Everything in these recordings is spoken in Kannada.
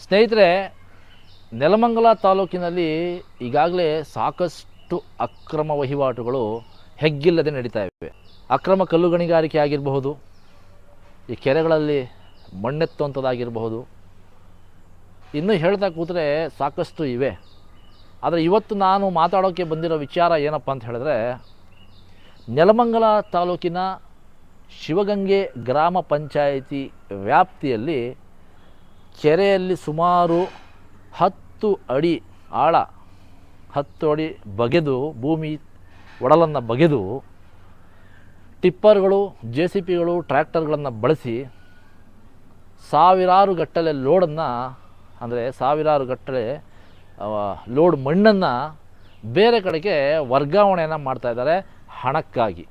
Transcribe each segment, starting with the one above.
ಸ್ನೇಹಿತರೆ, ನೆಲಮಂಗಲ ತಾಲೂಕಿನಲ್ಲಿ ಈಗಾಗಲೇ ಸಾಕಷ್ಟು ಅಕ್ರಮ ವಹಿವಾಟುಗಳು ಹೆಗ್ಗಿಲ್ಲದೆ ನಡೀತಾ ಇವೆ. ಅಕ್ರಮ ಕಲ್ಲು ಗಣಿಗಾರಿಕೆ ಆಗಿರಬಹುದು, ಈ ಕೆರೆಗಳಲ್ಲಿ ಮಣ್ಣೆತ್ತುವಂಥದ್ದಾಗಿರಬಹುದು, ಇನ್ನೂ ಹೇಳ್ತಾ ಕೂತ್ರೆ ಸಾಕಷ್ಟು ಇವೆ. ಆದರೆ ಇವತ್ತು ನಾನು ಮಾತಾಡೋಕ್ಕೆ ಬಂದಿರೋ ವಿಚಾರ ಏನಪ್ಪ ಅಂತ ಹೇಳಿದ್ರೆ, ನೆಲಮಂಗಲ ತಾಲೂಕಿನ ಶಿವಗಂಗೆ ಗ್ರಾಮ ಪಂಚಾಯಿತಿ ವ್ಯಾಪ್ತಿಯಲ್ಲಿ ಕೆರೆಯಲ್ಲಿ ಸುಮಾರು 10 ಅಡಿ ಆಳ, 10 ಅಡಿ ಬಗೆದು ಭೂಮಿ ಒಡಲನ್ನು ಬಗೆದು ಟಿಪ್ಪರ್ಗಳು, JCPಗಳು, ಟ್ರ್ಯಾಕ್ಟರ್ಗಳನ್ನು ಬಳಸಿ ಸಾವಿರಾರು ಗಟ್ಟಲೆ ಲೋಡನ್ನು, ಅಂದರೆ ಸಾವಿರಾರು ಗಟ್ಟಲೆ ಲೋಡ್ ಮಣ್ಣನ್ನು ಬೇರೆ ಕಡೆಗೆ ವರ್ಗಾವಣೆಯನ್ನು ಮಾಡ್ತಾಯಿದ್ದಾರೆ ಹಣಕ್ಕಾಗಿ.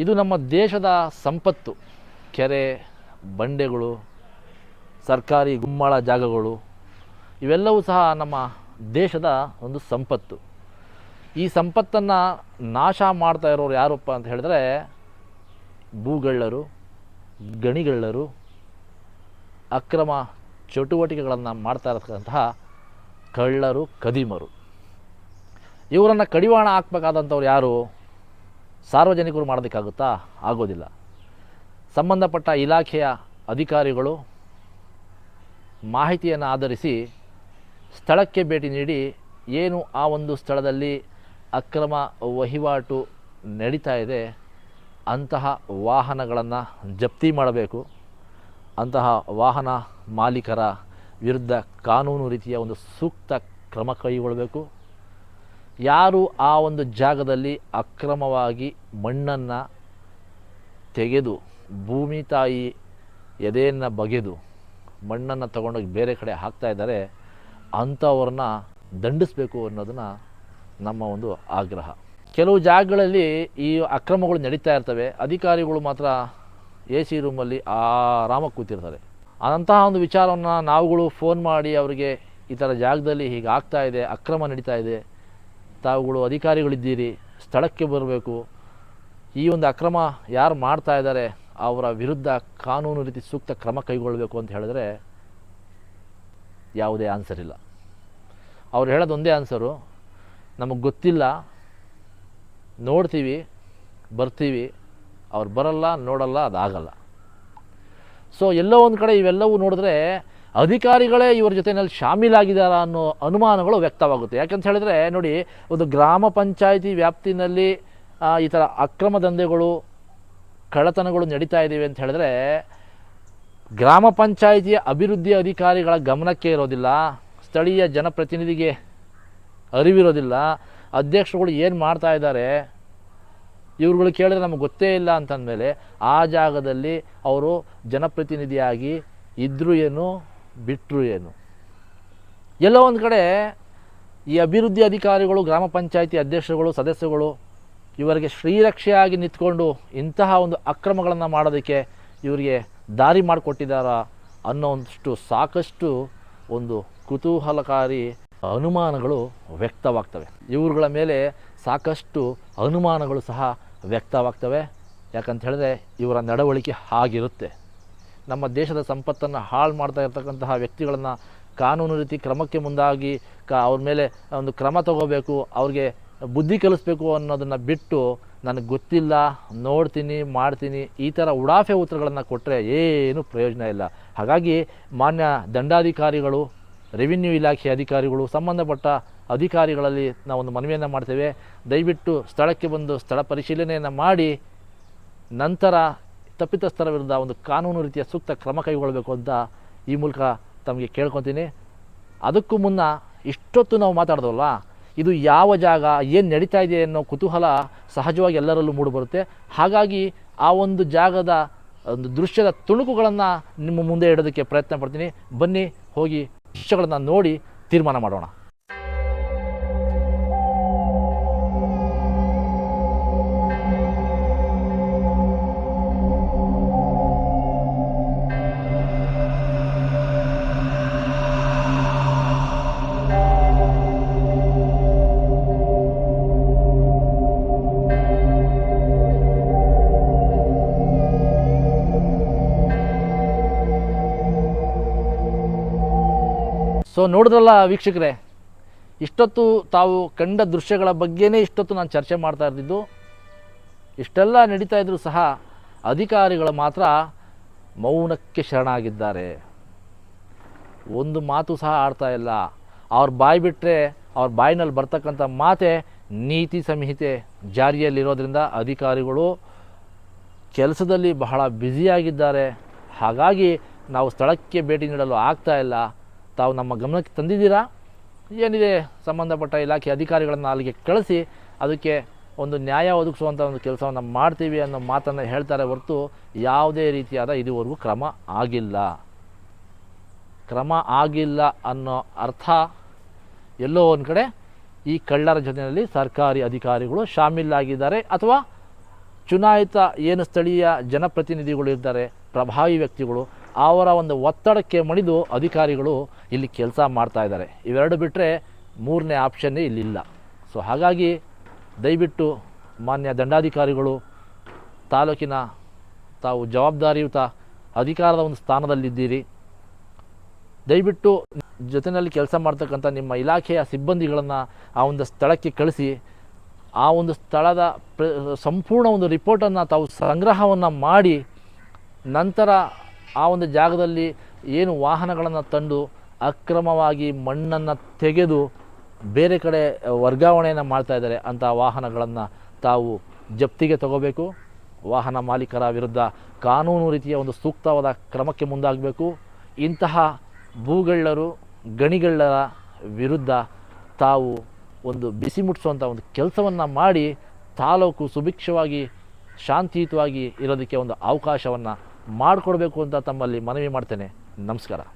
ಇದು ನಮ್ಮ ದೇಶದ ಸಂಪತ್ತು. ಕೆರೆ, ಬಂಡೆಗಳು, ಸರ್ಕಾರಿ ಗುಮ್ಮಳ ಜಾಗಗಳು ಇವೆಲ್ಲವೂ ಸಹ ನಮ್ಮ ದೇಶದ ಒಂದು ಸಂಪತ್ತು. ಈ ಸಂಪತ್ತನ್ನು ನಾಶ ಮಾಡ್ತಾ ಇರೋರು ಯಾರಪ್ಪ ಅಂತ ಹೇಳಿದ್ರೆ ಭೂಗಳ್ಳರು, ಗಣಿಗಳ್ಳರು, ಅಕ್ರಮ ಚಟುವಟಿಕೆಗಳನ್ನು ಮಾಡ್ತಾ ಇರತಕ್ಕಂತಹ ಕಳ್ಳರು, ಕದಿಮರು. ಇವರನ್ನು ಕಡಿವಾಣ ಹಾಕಬೇಕಾದಂಥವ್ರು ಯಾರು? ಸಾರ್ವಜನಿಕರು ಮಾಡೋದಕ್ಕಾಗುತ್ತಾ? ಆಗೋದಿಲ್ಲ. ಸಂಬಂಧಪಟ್ಟ ಇಲಾಖೆಯ ಅಧಿಕಾರಿಗಳು ಮಾಹಿತಿಯನ್ನು ಆಧರಿಸಿ ಸ್ಥಳಕ್ಕೆ ಭೇಟಿ ನೀಡಿ ಏನು ಆ ಒಂದು ಸ್ಥಳದಲ್ಲಿ ಅಕ್ರಮ ವಹಿವಾಟು ನಡೀತಾ ಇದೆ ಅಂತಹ ವಾಹನಗಳನ್ನು ಜಪ್ತಿ ಮಾಡಬೇಕು. ಅಂತಹ ವಾಹನ ಮಾಲೀಕರ ವಿರುದ್ಧ ಕಾನೂನು ರೀತಿಯ ಒಂದು ಸೂಕ್ತ ಕ್ರಮ ಕೈಗೊಳ್ಳಬೇಕು. ಯಾರು ಆ ಒಂದು ಜಾಗದಲ್ಲಿ ಅಕ್ರಮವಾಗಿ ಮಣ್ಣನ್ನು ತೆಗೆದು ಭೂಮಿ ತಾಯಿ ಎದೆಯನ್ನು ಬಗೆದು ಮಣ್ಣನ್ನು ತಗೊಂಡೋಗಿ ಬೇರೆ ಕಡೆ ಹಾಕ್ತಾ ಇದ್ದಾರೆ, ಅಂಥವ್ರನ್ನ ದಂಡಿಸಬೇಕು ಅನ್ನೋದನ್ನು ನಮ್ಮ ಒಂದು ಆಗ್ರಹ. ಕೆಲವು ಜಾಗಗಳಲ್ಲಿ ಈ ಅಕ್ರಮಗಳು ನಡೀತಾ ಇರ್ತವೆ, ಅಧಿಕಾರಿಗಳು ಮಾತ್ರ AC ರೂಮಲ್ಲಿ ಆರಾಮಾಗಿ ಕೂತಿರ್ತಾರೆ. ಅಂತಹ ಒಂದು ವಿಚಾರವನ್ನು ನಾವುಗಳು ಫೋನ್ ಮಾಡಿ ಅವರಿಗೆ ಈ ಥರ ಜಾಗದಲ್ಲಿ ಹೀಗೆ ಆಗ್ತಾ ಇದೆ, ಅಕ್ರಮ ನಡೀತಾ ಇದೆ, ತಾವುಗಳು ಅಧಿಕಾರಿಗಳಿದ್ದೀರಿ, ಸ್ಥಳಕ್ಕೆ ಬರಬೇಕು, ಈ ಒಂದು ಅಕ್ರಮ ಯಾರು ಮಾಡ್ತಾ ಇದ್ದಾರೆ ಅವರ ವಿರುದ್ಧ ಕಾನೂನು ರೀತಿ ಸೂಕ್ತ ಕ್ರಮ ಕೈಗೊಳ್ಳಬೇಕು ಅಂತ ಹೇಳಿದ್ರೆ ಯಾವುದೇ ಆನ್ಸರ್ ಇಲ್ಲ. ಅವ್ರು ಹೇಳೋದು ಒಂದೇ ಆನ್ಸರು, ನಮಗೆ ಗೊತ್ತಿಲ್ಲ, ನೋಡ್ತೀವಿ, ಬರ್ತೀವಿ. ಅವ್ರು ಬರಲ್ಲ, ನೋಡಲ್ಲ, ಅದಾಗಲ್ಲ. ಸೊ ಎಲ್ಲೋ ಒಂದು ಕಡೆ ಇವೆಲ್ಲವೂ ನೋಡಿದ್ರೆ ಅಧಿಕಾರಿಗಳೇ ಇವರ ಜೊತೆಯಲ್ಲಿ ಶಾಮೀಲಾಗಿದ್ದಾರ ಅನ್ನೋ ಅನುಮಾನಗಳು ವ್ಯಕ್ತವಾಗುತ್ತೆ. ಯಾಕಂತ ಹೇಳಿದ್ರೆ ನೋಡಿ, ಒಂದು ಗ್ರಾಮ ಪಂಚಾಯಿತಿ ವ್ಯಾಪ್ತಿನಲ್ಲಿ ಈ ಥರ ಅಕ್ರಮ ದಂಧೆಗಳು, ಕಳ್ಳತನಗಳು ನಡೀತಾ ಇದ್ದೀವಿ ಅಂತ ಹೇಳಿದ್ರೆ ಗ್ರಾಮ ಪಂಚಾಯಿತಿಯ ಅಭಿವೃದ್ಧಿ ಅಧಿಕಾರಿಗಳ ಗಮನಕ್ಕೆ ಇರೋದಿಲ್ಲ, ಸ್ಥಳೀಯ ಜನಪ್ರತಿನಿಧಿಗೆ ಅರಿವಿರೋದಿಲ್ಲ. ಅಧ್ಯಕ್ಷರುಗಳು ಏನು ಮಾಡ್ತಾ ಇದ್ದಾರೆ ಇವ್ರುಗಳು ಕೇಳಿದ್ರೆ ನಮಗೆ ಗೊತ್ತೇ ಇಲ್ಲ ಅಂತಂದಮೇಲೆ ಆ ಜಾಗದಲ್ಲಿ ಅವರು ಜನಪ್ರತಿನಿಧಿಯಾಗಿ ಇದ್ದರೂ ಏನು, ಬಿಟ್ಟರು ಏನು? ಎಲ್ಲೋ ಒಂದು ಕಡೆ ಈ ಅಭಿವೃದ್ಧಿ ಅಧಿಕಾರಿಗಳು, ಗ್ರಾಮ ಪಂಚಾಯಿತಿ ಅಧ್ಯಕ್ಷರುಗಳು, ಸದಸ್ಯರುಗಳು ಇವರಿಗೆ ಶ್ರೀರಕ್ಷೆಯಾಗಿ ನಿಂತ್ಕೊಂಡು ಇಂತಹ ಒಂದು ಅಕ್ರಮಗಳನ್ನು ಮಾಡೋದಕ್ಕೆ ಇವರಿಗೆ ದಾರಿ ಮಾಡಿಕೊಟ್ಟಿದ್ದಾರಾ ಅನ್ನೋಷ್ಟು ಸಾಕಷ್ಟು ಒಂದು ಕುತೂಹಲಕಾರಿ ಅನುಮಾನಗಳು ವ್ಯಕ್ತವಾಗ್ತವೆ. ಇವ್ರುಗಳ ಮೇಲೆ ಸಾಕಷ್ಟು ಅನುಮಾನಗಳು ಸಹ ವ್ಯಕ್ತವಾಗ್ತವೆ. ಯಾಕಂತ ಹೇಳಿದ್ರೆ ಇವರ ನಡವಳಿಕೆ ಹಾಗಿರುತ್ತೆ. ನಮ್ಮ ದೇಶದ ಸಂಪತ್ತನ್ನು ಹಾಳು ಮಾಡ್ತಾ ಇರ್ತಕ್ಕಂತಹ ವ್ಯಕ್ತಿಗಳನ್ನು ಕಾನೂನು ರೀತಿ ಕ್ರಮಕ್ಕೆ ಮುಂದಾಗಿ ಅವ್ರ ಮೇಲೆ ಒಂದು ಕ್ರಮ ತಗೋಬೇಕು, ಅವ್ರಿಗೆ ಬುದ್ಧಿ ಕಲಿಸ್ಬೇಕು ಅನ್ನೋದನ್ನು ಬಿಟ್ಟು ನನಗೆ ಗೊತ್ತಿಲ್ಲ, ನೋಡ್ತೀನಿ, ಮಾಡ್ತೀನಿ, ಈ ಥರ ಉಡಾಫೆ ಉತ್ತರಗಳನ್ನು ಕೊಟ್ಟರೆ ಏನೂ ಪ್ರಯೋಜನ ಇಲ್ಲ. ಹಾಗಾಗಿ ಮಾನ್ಯ ದಂಡಾಧಿಕಾರಿಗಳು, ರೆವಿನ್ಯೂ ಇಲಾಖೆ ಅಧಿಕಾರಿಗಳು, ಸಂಬಂಧಪಟ್ಟ ಅಧಿಕಾರಿಗಳಲ್ಲಿ ನಾವೊಂದು ಮನವಿಯನ್ನು ಮಾಡ್ತೇವೆ. ದಯವಿಟ್ಟು ಸ್ಥಳಕ್ಕೆ ಬಂದು ಸ್ಥಳ ಪರಿಶೀಲನೆಯನ್ನು ಮಾಡಿ ನಂತರ ತಪ್ಪಿತಸ್ಥರ ವಿರುದ್ಧ ಒಂದು ಕಾನೂನು ರೀತಿಯ ಸೂಕ್ತ ಕ್ರಮ ಕೈಗೊಳ್ಳಬೇಕು ಅಂತ ಈ ಮೂಲಕ ತಮಗೆ ಕೇಳ್ಕೊತೀನಿ. ಅದಕ್ಕೂ ಮುನ್ನ ಇಷ್ಟೊತ್ತು ನಾವು ಮಾತಾಡ್ದವಲ್ಲ, ಇದು ಯಾವ ಜಾಗ, ಏನು ನಡೀತಾ ಇದೆ ಅನ್ನೋ ಕುತೂಹಲ ಸಹಜವಾಗಿ ಎಲ್ಲರಲ್ಲೂ ಮೂಡಿಬರುತ್ತೆ. ಹಾಗಾಗಿ ಆ ಒಂದು ಜಾಗದ ಒಂದು ದೃಶ್ಯದ ತುಣುಕುಗಳನ್ನು ನಿಮ್ಮ ಮುಂದೆ ಇಡೋದಕ್ಕೆ ಪ್ರಯತ್ನ ಪಡ್ತೀನಿ. ಬನ್ನಿ, ಹೋಗಿ ದೃಶ್ಯಗಳನ್ನು ನೋಡಿ ತೀರ್ಮಾನ ಮಾಡೋಣ. ಸೊ ನೋಡಿದ್ರಲ್ಲ ವೀಕ್ಷಕರೇ, ಇಷ್ಟೊತ್ತು ತಾವು ಕಂಡ ದೃಶ್ಯಗಳ ಬಗ್ಗೆನೇ ಇಷ್ಟೊತ್ತು ನಾನು ಚರ್ಚೆ ಮಾಡ್ತಾ ಇರ್ತಿದ್ದು. ಇಷ್ಟೆಲ್ಲ ನಡೀತಾ ಇದ್ದರೂ ಸಹ ಅಧಿಕಾರಿಗಳು ಮಾತ್ರ ಮೌನಕ್ಕೆ ಶರಣಾಗಿದ್ದಾರೆ. ಒಂದು ಮಾತು ಸಹ ಆಡ್ತಾ ಇಲ್ಲ. ಅವ್ರ ಬಾಯಿ ಬಿಟ್ಟರೆ ಅವ್ರ ಬಾಯಿನಲ್ಲಿ ಬರ್ತಕ್ಕಂಥ ಮಾತೆ ನೀತಿ ಸಂಹಿತೆ ಜಾರಿಯಲ್ಲಿರೋದ್ರಿಂದ ಅಧಿಕಾರಿಗಳು ಕೆಲಸದಲ್ಲಿ ಬಹಳ ಬ್ಯುಸಿಯಾಗಿದ್ದಾರೆ. ಹಾಗಾಗಿ ನಾವು ಸ್ಥಳಕ್ಕೆ ಭೇಟಿ ನೀಡಲು ಆಗ್ತಾ ಇಲ್ಲ. ತಾವು ನಮ್ಮ ಗಮನಕ್ಕೆ ತಂದಿದ್ದೀರಾ, ಏನಿದೆ ಸಂಬಂಧಪಟ್ಟ ಇಲಾಖೆ ಅಧಿಕಾರಿಗಳನ್ನು ಅಲ್ಲಿಗೆ ಕಳಿಸಿ ಅದಕ್ಕೆ ಒಂದು ನ್ಯಾಯ ಒದಗಿಸುವಂಥ ಒಂದು ಕೆಲಸವನ್ನು ಮಾಡ್ತೀವಿ ಅನ್ನೋ ಮಾತನ್ನು ಹೇಳ್ತಾರೆ ಹೊರತು ಯಾವುದೇ ರೀತಿಯಾದ ಇದುವರೆಗೂ ಕ್ರಮ ಆಗಿಲ್ಲ ಅನ್ನೋ ಅರ್ಥ ಎಲ್ಲೋ ಒಂದು ಕಡೆ ಈ ಕಳ್ಳರ ಜೊತೆಯಲ್ಲಿ ಸರ್ಕಾರಿ ಅಧಿಕಾರಿಗಳು ಶಾಮೀಲಾಗಿದ್ದಾರೆ, ಅಥವಾ ಚುನಾಯಿತ ಏನು ಸ್ಥಳೀಯ ಜನಪ್ರತಿನಿಧಿಗಳು ಇರ್ತಾರೆ, ಪ್ರಭಾವಿ ವ್ಯಕ್ತಿಗಳು, ಅವರ ಒಂದು ಒತ್ತಡಕ್ಕೆ ಮಣಿದು ಅಧಿಕಾರಿಗಳು ಇಲ್ಲಿ ಕೆಲಸ ಮಾಡ್ತಾ ಇದ್ದಾರೆ. ಇವೆರಡು ಬಿಟ್ಟರೆ ಮೂರನೇ ಆಪ್ಷನ್ನೇ ಇಲ್ಲಿಲ್ಲ. ಸೊ ಹಾಗಾಗಿ ದಯವಿಟ್ಟು ಮಾನ್ಯ ದಂಡಾಧಿಕಾರಿಗಳು, ತಾಲೂಕಿನ ತಾವು ಜವಾಬ್ದಾರಿಯುತ ಅಧಿಕಾರದ ಒಂದು ಸ್ಥಾನದಲ್ಲಿದ್ದೀರಿ. ದಯವಿಟ್ಟು ಜೊತೆಯಲ್ಲಿ ಕೆಲಸ ಮಾಡ್ತಕ್ಕಂಥ ನಿಮ್ಮ ಇಲಾಖೆಯ ಸಿಬ್ಬಂದಿಗಳನ್ನು ಆ ಒಂದು ಸ್ಥಳಕ್ಕೆ ಕಳಿಸಿ ಆ ಒಂದು ಸ್ಥಳದ ಸಂಪೂರ್ಣ ಒಂದು ರಿಪೋರ್ಟನ್ನು ತಾವು ಸಂಗ್ರಹವನ್ನು ಮಾಡಿ ನಂತರ ಆ ಒಂದು ಜಾಗದಲ್ಲಿ ಏನು ವಾಹನಗಳನ್ನು ತಂದು ಅಕ್ರಮವಾಗಿ ಮಣ್ಣನ್ನು ತೆಗೆದು ಬೇರೆ ಕಡೆ ವರ್ಗಾವಣೆಯನ್ನು ಮಾಡ್ತಾಯಿದ್ದಾರೆ ಅಂಥ ವಾಹನಗಳನ್ನು ತಾವು ಜಪ್ತಿಗೆ ತಗೋಬೇಕು. ವಾಹನ ಮಾಲೀಕರ ವಿರುದ್ಧ ಕಾನೂನು ರೀತಿಯ ಒಂದು ಸೂಕ್ತವಾದ ಕ್ರಮಕ್ಕೆ ಮುಂದಾಗಬೇಕು. ಇಂತಹ ಭೂಗಳ್ಳರು, ಗಣಿಗಳ್ಳರ ವಿರುದ್ಧ ತಾವು ಒಂದು ಬಿಸಿ ಮುಟ್ಟಿಸುವಂಥ ಒಂದು ಕೆಲಸವನ್ನು ಮಾಡಿ ತಾಲೂಕು ಸುಭಿಕ್ಷವಾಗಿ ಶಾಂತಿಯುತವಾಗಿ ಇರೋದಕ್ಕೆ ಒಂದು ಅವಕಾಶವನ್ನು ಮಾಡಿಕೊಡ್ಬೇಕು ಅಂತ ತಮ್ಮಲ್ಲಿ ಮನವಿ ಮಾಡ್ತೇನೆ. ನಮಸ್ಕಾರ.